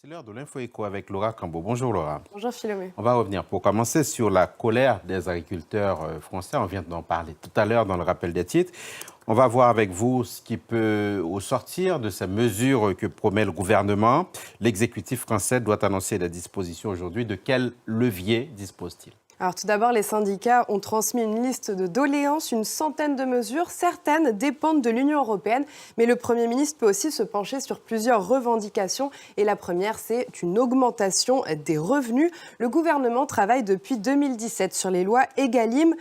C'est l'heure de l'Info Éco avec Laura Cambo. Bonjour Laura. Bonjour Philomé. On va revenir pour commencer sur la colère des agriculteurs français. On vient d'en parler tout à l'heure dans le rappel des titres. On va voir avec vous ce qui peut au sortir de ces mesures que promet le gouvernement. L'exécutif français doit annoncer des dispositions aujourd'hui. De quel levier dispose-t-il ? Alors tout d'abord, les syndicats ont transmis une liste de doléances, une centaine de mesures. Certaines dépendent de l'Union européenne, mais le Premier ministre peut aussi se pencher sur plusieurs revendications. Et la première, c'est une augmentation des revenus. Le gouvernement travaille depuis 2017 sur les lois Egalim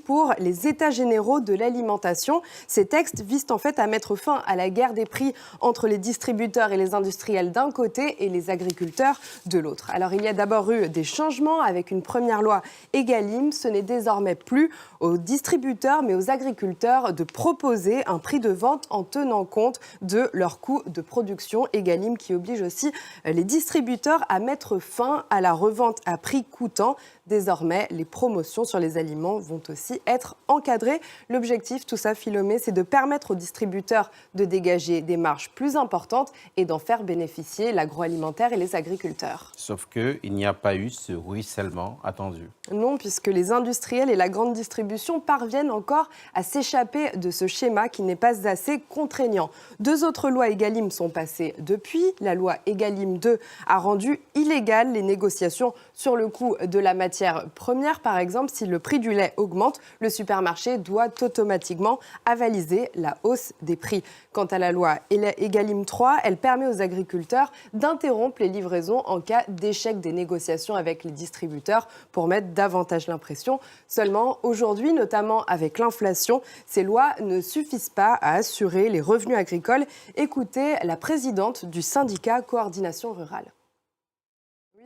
pour les États généraux de l'alimentation. Ces textes visent en fait à mettre fin à la guerre des prix entre les distributeurs et les industriels d'un côté et les agriculteurs de l'autre. Alors il y a d'abord eu des changements avec une première loi Egalim. Ce n'est désormais plus aux distributeurs mais aux agriculteurs de proposer un prix de vente en tenant compte de leurs coûts de production. Egalim qui oblige aussi les distributeurs à mettre fin à la revente à prix coûtant. Désormais, les promotions sur les aliments vont aussi être encadrées. L'objectif, tout ça, Philomé, c'est de permettre aux distributeurs de dégager des marges plus importantes et d'en faire bénéficier l'agroalimentaire et les agriculteurs. Sauf qu'il n'y a pas eu ce ruissellement attendu. Non, puisque les industriels et la grande distribution parviennent encore à s'échapper de ce schéma qui n'est pas assez contraignant. Deux autres lois Egalim sont passées depuis. La loi Egalim 2 a rendu illégales les négociations sur le coût de la matière première. Par exemple, si le prix du lait augmente, le supermarché doit automatiquement avaliser la hausse des prix. Quant à la loi Egalim 3, elle permet aux agriculteurs d'interrompre les livraisons en cas d'échec des négociations avec les distributeurs pour mettre davantage l'impression. Seulement, aujourd'hui, notamment avec l'inflation, ces lois ne suffisent pas à assurer les revenus agricoles. Écoutez la présidente du syndicat Coordination Rurale.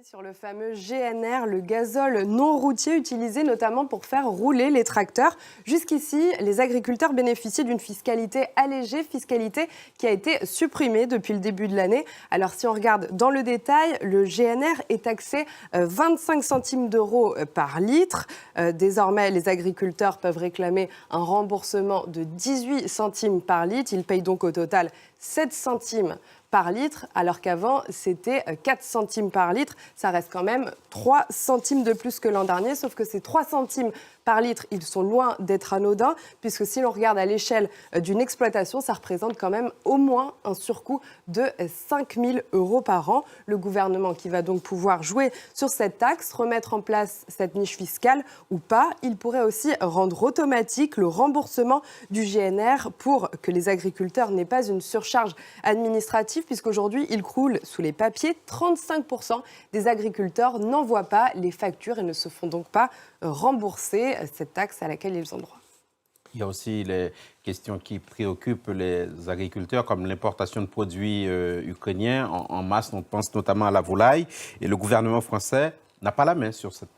Sur le fameux GNR, le gazole non routier utilisé notamment pour faire rouler les tracteurs. Jusqu'ici, les agriculteurs bénéficiaient d'une fiscalité allégée, fiscalité qui a été supprimée depuis le début de l'année. Alors si on regarde dans le détail, le GNR est taxé 25 centimes d'euros par litre. Désormais, les agriculteurs peuvent réclamer un remboursement de 18 centimes par litre. Ils payent donc au total 7 centimes par litre, alors qu'avant, c'était 4 centimes par litre. Ça reste quand même 3 centimes de plus que l'an dernier, sauf que ces 3 centimes par litre, ils sont loin d'être anodins, puisque si l'on regarde à l'échelle d'une exploitation, ça représente quand même au moins un surcoût de 5 000 € par an. Le gouvernement qui va donc pouvoir jouer sur cette taxe, remettre en place cette niche fiscale ou pas, il pourrait aussi rendre automatique le remboursement du GNR pour que les agriculteurs n'aient pas une surcharge administrative, puisqu'aujourd'hui, il croule sous les papiers. 35% des agriculteurs n'envoient pas les factures et ne se font donc pas rembourser cette taxe à laquelle ils ont droit. Il y a aussi les questions qui préoccupent les agriculteurs, comme l'importation de produits ukrainiens en masse. On pense notamment à la volaille. Et le gouvernement français n'a pas la main sur cette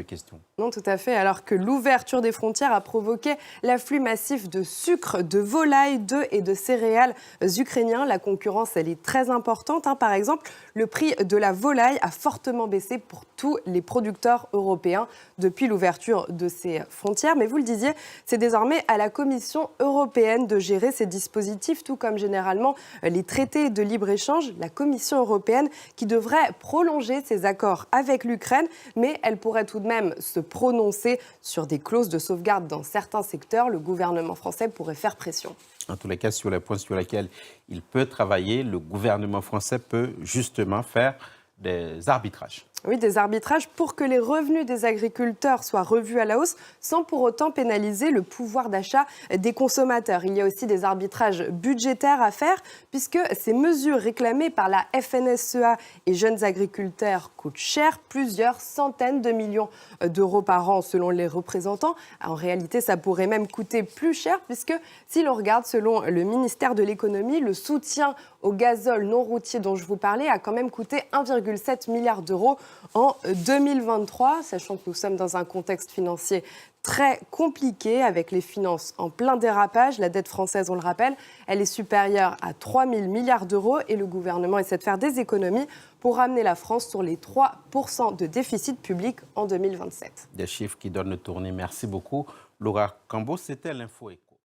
question. Non, tout à fait. Alors que l'ouverture des frontières a provoqué l'afflux massif de sucre, de volaille, d'œufs et de céréales ukrainiens, la concurrence, elle est très importante. Par exemple, le prix de la volaille a fortement baissé pour tous les producteurs européens depuis l'ouverture de ces frontières. Mais vous le disiez, c'est désormais à la Commission européenne de gérer ces dispositifs, tout comme généralement les traités de libre-échange. La Commission européenne qui devrait prolonger ces accords avec l'Ukraine, mais elle pourrait tout de même se prononcer sur des clauses de sauvegarde dans certains secteurs. Le gouvernement français pourrait faire pression. En tous les cas, sur les points sur lesquels il peut travailler, le gouvernement français peut justement faire des arbitrages. Oui, des arbitrages pour que les revenus des agriculteurs soient revus à la hausse sans pour autant pénaliser le pouvoir d'achat des consommateurs. Il y a aussi des arbitrages budgétaires à faire puisque ces mesures réclamées par la FNSEA et jeunes agriculteurs coûtent cher, plusieurs centaines de millions d'euros par an selon les représentants. En réalité, ça pourrait même coûter plus cher puisque si l'on regarde selon le ministère de l'économie, le soutien au gazole non routier dont je vous parlais a quand même coûté 1,7 milliard d'euros en 2023, sachant que nous sommes dans un contexte financier très compliqué avec les finances en plein dérapage. La dette française, on le rappelle, elle est supérieure à 3 000 milliards d'euros et le gouvernement essaie de faire des économies pour ramener la France sur les 3% de déficit public en 2027. Des chiffres qui donnent le tournis. Merci beaucoup. Laura Cambo, c'était l'Info Éco.